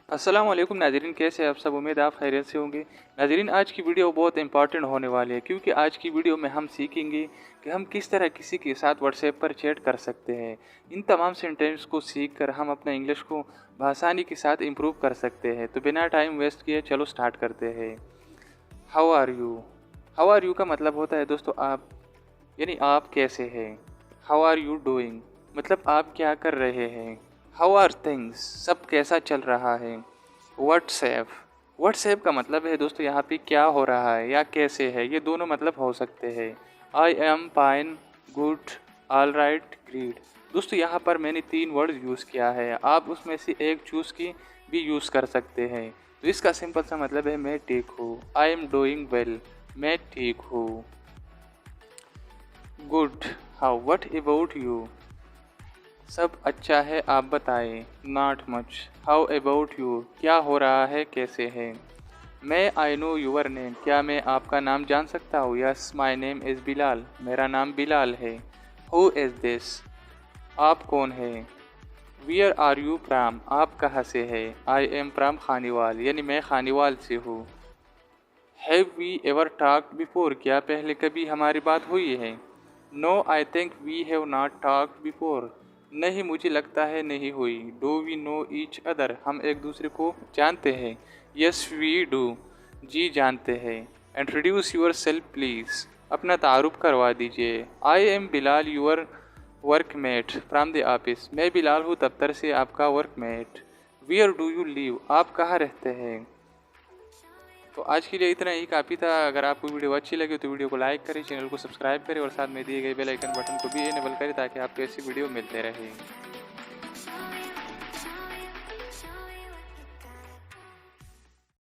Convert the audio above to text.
अस्सलाम वालेकुम नाज़रीन, कैसे हैं आप सब। उम्मीद आप खैरियत से होंगे। नाज़रीन, आज की वीडियो बहुत इंपॉर्टेंट होने वाली है क्योंकि आज की वीडियो में हम सीखेंगे कि हम किस तरह किसी के साथ व्हाट्सएप पर चैट कर सकते हैं। इन तमाम सेंटेंस को सीख कर हम अपना इंग्लिश को आसानी के साथ इम्प्रूव कर सकते हैं। तो बिना टाइम वेस्ट किए चलो स्टार्ट करते हैं। How are you. How are you का मतलब होता है दोस्तों आप, यानी आप कैसे हैं। हाउ आर यू डूइंग मतलब आप क्या कर रहे हैं। हाउ आर थिंग्स सब कैसा चल रहा है। व्हाट्सएप, व्हाट्सएप का मतलब है दोस्तों यहाँ पे क्या हो रहा है या कैसे है, ये दोनों मतलब हो सकते हैं। I am fine, good, all right, great. दोस्तों यहाँ पर मैंने 3 वर्ड यूज़ किया है, आप उसमें से एक चूज़ की भी यूज़ कर सकते हैं। तो इसका सिंपल सा मतलब है मैं ठीक हूँ। आई एम डूइंग वेल, मैं ठीक हूँ। Good, how what about you सब अच्छा है आप बताएं। Not much, how about you क्या हो रहा है कैसे है। मैं आई नो यूर नेम क्या मैं आपका नाम जान सकता हूँ। Yes my name is Bilal मेरा नाम बिलाल है। हु इज़ दिस आप कौन है। वियर आर यू फ्राम आप कहाँ से है। आई एम फ्राम खानीवाल यानी मैं खानीवाल से हूँ। Have we ever talked before क्या पहले कभी हमारी बात हुई है। No I think we have not talked before नहीं मुझे लगता है नहीं हुई। Do we know each other हम एक दूसरे को जानते हैं। यस वी डू जी जानते हैं। इंट्रोड्यूस यूर सेल्फ प्लीज़ अपना तारुफ करवा दीजिए। I am Bilal your workmate from the office मैं बिलाल हूँ दफ्तर से आपका workmate. Where do you live आप कहाँ रहते हैं। तो आज के लिए इतना ही काफ़ी था। अगर आपको वीडियो अच्छी लगे तो वीडियो को लाइक करें, चैनल को सब्सक्राइब करें और साथ में दिए गए बेल आइकन बटन को भी इनेबल करें ताकि आपको ऐसी वीडियो मिलते रहे।